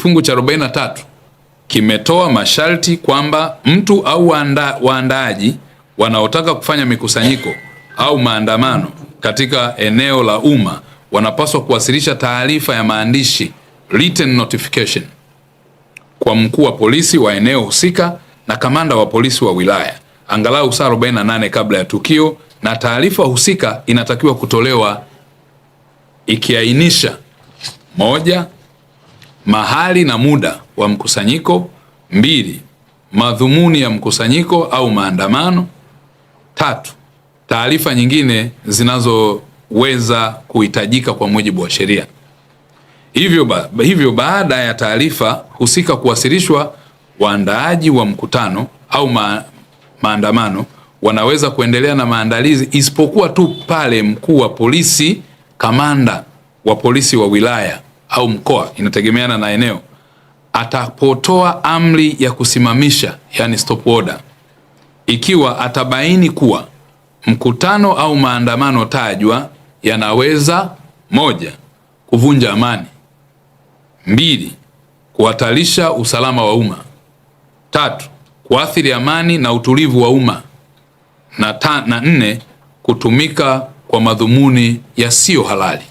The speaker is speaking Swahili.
kifungu cha 43 kimetoa masharti kwamba mtu au waandaaji wanaotaka kufanya mikusanyiko au maandamano katika eneo la umma wanapaswa kuwasilisha taarifa ya maandishi, written notification, kwa mkuu wa polisi wa eneo husika na kamanda wa polisi wa wilaya angalau saa 48 kabla ya tukio, na taarifa husika inatakiwa kutolewa ikiainisha: 1, mahali na muda wa mkusanyiko; 2, madhumuni ya mkusanyiko au maandamano; 3, taarifa nyingine zinazoweza kuhitajika kwa mujibu wa sheria. Hivyo baada ya taarifa husika kuwasilishwa, waandaaji wa mkutano au maandamano wanaweza kuendelea na maandalizi, isipokuwa tu pale mkuu wa polisi, kamanda wa polisi wa wilaya au mkoa, inategemeana na eneo, atapotoa amri ya kusimamisha, yani stop order, ikiwa atabaini kuwa mkutano au maandamano tajwa yanaweza: 1, kuvunja amani; 2, kuhatarisha usalama wa umma; 3, kuathiri amani na utulivu wa umma; na 4, kutumika kwa madhumuni yasiyo halali.